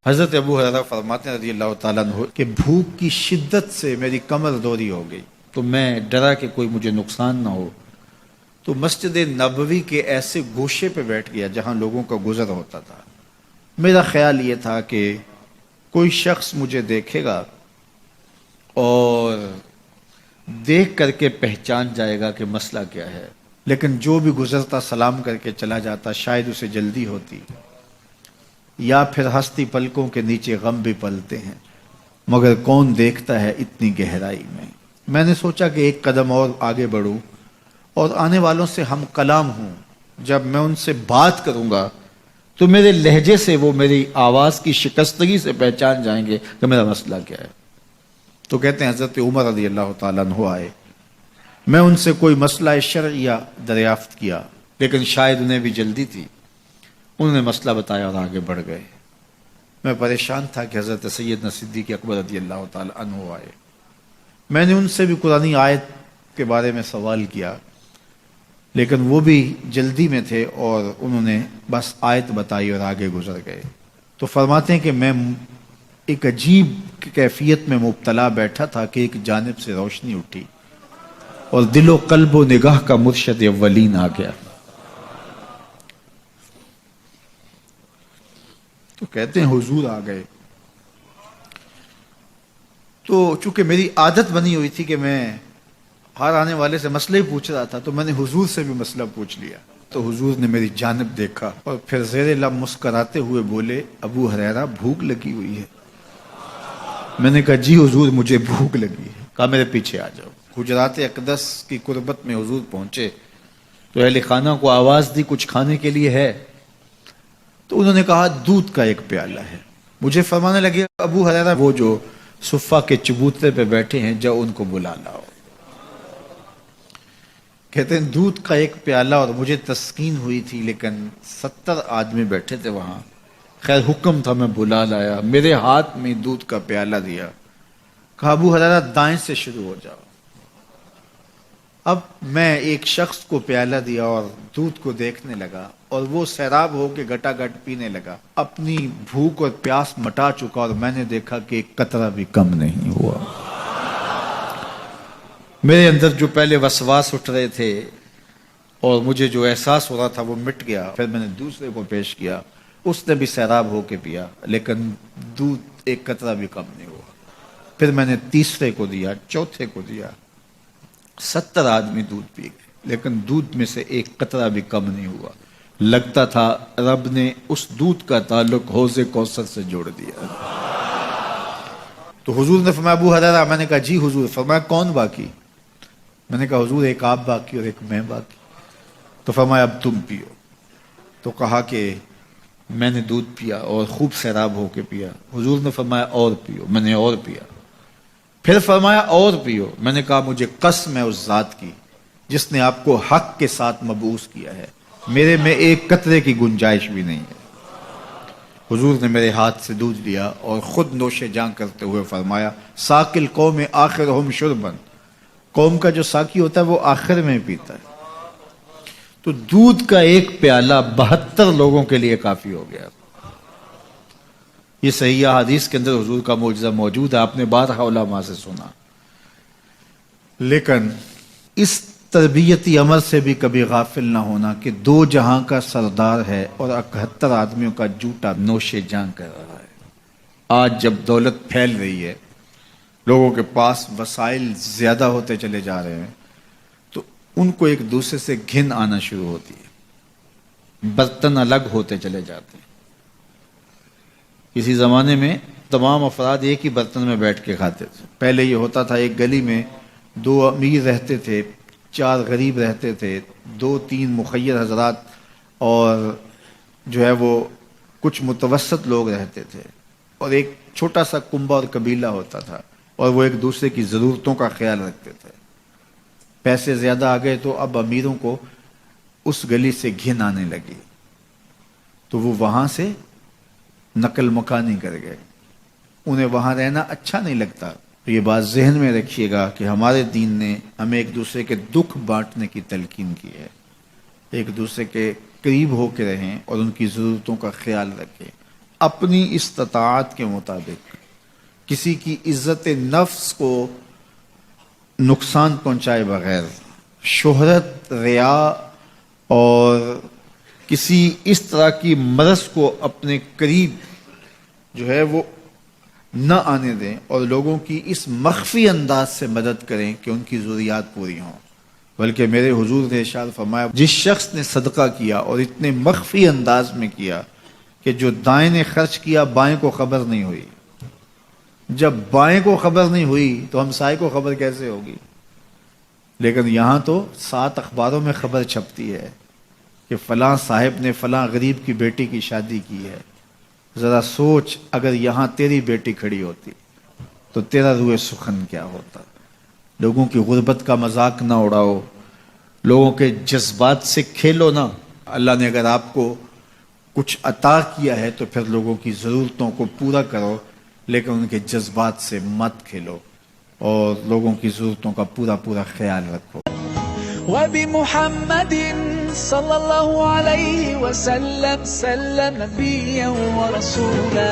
حضرت ابو ہریرہ فرماتے ہیں رضی اللہ تعالیٰ عنہ کہ بھوک کی شدت سے میری کمر دوری ہو گئی، تو میں ڈرا کہ کوئی مجھے نقصان نہ ہو، تو مسجد نبوی کے ایسے گوشے پہ بیٹھ گیا جہاں لوگوں کا گزر ہوتا تھا۔ میرا خیال یہ تھا کہ کوئی شخص مجھے دیکھے گا اور دیکھ کر کے پہچان جائے گا کہ مسئلہ کیا ہے، لیکن جو بھی گزرتا سلام کر کے چلا جاتا، شاید اسے جلدی ہوتی، یا پھر ہستی پلکوں کے نیچے غم بھی پلتے ہیں، مگر کون دیکھتا ہے اتنی گہرائی میں۔ میں نے سوچا کہ ایک قدم اور آگے بڑھوں اور آنے والوں سے ہم کلام ہوں، جب میں ان سے بات کروں گا تو میرے لہجے سے وہ میری آواز کی شکستگی سے پہچان جائیں گے کہ میرا مسئلہ کیا ہے۔ تو کہتے ہیں حضرت عمر رضی اللہ تعالیٰ عنہ آئے، میں ان سے کوئی مسئلہ شرعیہ دریافت کیا، لیکن شاید انہیں بھی جلدی تھی، انہوں نے مسئلہ بتایا اور آگے بڑھ گئے۔ میں پریشان تھا کہ حضرت سیدنا صدیق اکبر رضی اللہ تعالیٰ عنہ آئے۔ میں نے ان سے بھی قرآنی آیت کے بارے میں سوال کیا، لیکن وہ بھی جلدی میں تھے اور انہوں نے بس آیت بتائی اور آگے گزر گئے۔ تو فرماتے ہیں کہ میں ایک عجیب کیفیت میں مبتلا بیٹھا تھا کہ ایک جانب سے روشنی اٹھی اور دل و قلب و نگاہ کا مرشد اولین آ گیا۔ تو کہتے ہیں حضور آ گئے، تو چونکہ میری عادت بنی ہوئی تھی کہ میں ہر آنے والے سے مسئلہ ہی پوچھ رہا تھا، تو میں نے حضور سے بھی مسئلہ پوچھ لیا۔ تو حضور نے میری جانب دیکھا اور پھر زیر لب مسکراتے ہوئے بولے، ابو ہریرہ بھوک لگی ہوئی ہے؟ میں نے کہا جی حضور مجھے بھوک لگی ہے۔ کہا میرے پیچھے آ جاؤ۔ حجرات اقدس کی قربت میں حضور پہنچے تو اہل خانہ کو آواز دی کچھ کھانے کے لیے ہے؟ تو انہوں نے کہا دودھ کا ایک پیالہ ہے۔ مجھے فرمانے لگے ابو ہریرہ وہ جو صفہ کے چبوترے پہ بیٹھے ہیں جاؤ ان کو بلا لاؤ۔ کہتے ہیں دودھ کا ایک پیالہ، اور مجھے تسکین ہوئی تھی لیکن 70 آدمی بیٹھے تھے وہاں۔ خیر حکم تھا، میں بلا لایا، میرے ہاتھ میں دودھ کا پیالہ دیا، کہا ابو ہریرہ دائیں سے شروع ہو جاؤ۔ اب میں ایک شخص کو پیالہ دیا اور دودھ کو دیکھنے لگا، اور وہ سیراب ہو کے گٹا گٹ پینے لگا، اپنی بھوک اور پیاس مٹا چکا، اور میں نے دیکھا کہ ایک قطرہ بھی کم نہیں ہوا۔ میرے اندر جو پہلے وسواس اٹھ رہے تھے اور مجھے جو احساس ہو رہا تھا وہ مٹ گیا۔ پھر میں نے دوسرے کو پیش کیا، اس نے بھی سیراب ہو کے پیا، لیکن دودھ ایک قطرہ بھی کم نہیں ہوا۔ پھر میں نے تیسرے کو دیا، چوتھے کو دیا، 70 آدمی دودھ پی گئے، لیکن دودھ میں سے ایک قطرہ بھی کم نہیں ہوا۔ لگتا تھا رب نے اس دودھ کا تعلق حوض کوثر سے جوڑ دیا۔ تو حضور نے فرمایا ابو ہریرہ، میں نے کہا جی حضور۔ فرمایا کون باقی؟ میں نے کہا حضور ایک آپ باقی اور ایک میں باقی۔ تو فرمایا اب تم پیو۔ تو کہا کہ میں نے دودھ پیا اور خوب سیراب ہو کے پیا۔ حضور نے فرمایا اور پیو، میں نے اور پیا۔ پھر فرمایا اور پیو۔ میں نے کہا مجھے قسم ہے اس ذات کی جس نے آپ کو حق کے ساتھ مبعوث کیا ہے، میرے میں ایک قطرے کی گنجائش بھی نہیں ہے۔ حضور نے میرے ہاتھ سے دودھ لیا اور خود نوش جاں کرتے ہوئے فرمایا ساقی القوم آخرہم شربا، قوم کا جو ساقی ہوتا ہے وہ آخر میں پیتا ہے۔ تو دودھ کا ایک پیالہ 72 لوگوں کے لیے کافی ہو گیا۔ یہ صحیح حدیث کے اندر حضور کا معجزہ موجود ہے، آپ نے بارہا علماء سے سنا۔ لیکن اس تربیتی عمل سے بھی کبھی غافل نہ ہونا کہ 2 جہاں کا سردار ہے اور 71 آدمیوں کا جوٹا نوش جاں کر رہا ہے۔ آج جب دولت پھیل رہی ہے، لوگوں کے پاس وسائل زیادہ ہوتے چلے جا رہے ہیں، تو ان کو ایک دوسرے سے گھن آنا شروع ہوتی ہے، برتن الگ ہوتے چلے جاتے ہیں۔ کسی زمانے میں تمام افراد ایک ہی برتن میں بیٹھ کے کھاتے تھے۔ پہلے یہ ہوتا تھا ایک گلی میں 2 امیر رہتے تھے، 4 غریب رہتے تھے، 2-3 مخیر حضرات اور جو ہے وہ کچھ متوسط لوگ رہتے تھے، اور ایک چھوٹا سا کنبہ اور قبیلہ ہوتا تھا، اور وہ ایک دوسرے کی ضرورتوں کا خیال رکھتے تھے۔ پیسے زیادہ آ گئے تو اب امیروں کو اس گلی سے گھن آنے لگی، تو وہ وہاں سے نقل مکانی کر گئے، انہیں وہاں رہنا اچھا نہیں لگتا۔ تو یہ بات ذہن میں رکھیے گا کہ ہمارے دین نے ہمیں ایک دوسرے کے دکھ بانٹنے کی تلقین کی ہے، ایک دوسرے کے قریب ہو کے رہیں اور ان کی ضرورتوں کا خیال رکھیں۔ اپنی استطاعت کے مطابق کسی کی عزت نفس کو نقصان پہنچائے بغیر، شہرت، ریا اور کسی اس طرح کی مرض کو اپنے قریب جو ہے وہ نہ آنے دیں، اور لوگوں کی اس مخفی انداز سے مدد کریں کہ ان کی ضروریات پوری ہوں۔ بلکہ میرے حضور نے ارشاد فرمایا، جس شخص نے صدقہ کیا اور اتنے مخفی انداز میں کیا کہ جو دائیں نے خرچ کیا بائیں کو خبر نہیں ہوئی، جب بائیں کو خبر نہیں ہوئی تو ہمسائے کو خبر کیسے ہوگی؟ لیکن یہاں تو 7 اخباروں میں خبر چھپتی ہے کہ فلاں صاحب نے فلاں غریب کی بیٹی کی شادی کی ہے۔ ذرا سوچ، اگر یہاں تیری بیٹی کھڑی ہوتی تو تیرا روح سخن کیا ہوتا۔ لوگوں کی غربت کا مذاق نہ اڑاؤ، لوگوں کے جذبات سے کھیلو نہ۔ اللہ نے اگر آپ کو کچھ عطا کیا ہے تو پھر لوگوں کی ضرورتوں کو پورا کرو، لیکن ان کے جذبات سے مت کھیلو اور لوگوں کی ضرورتوں کا پورا خیال رکھو۔ وبمحمد صلى الله عليه وسلم سلم نبيا ورسولا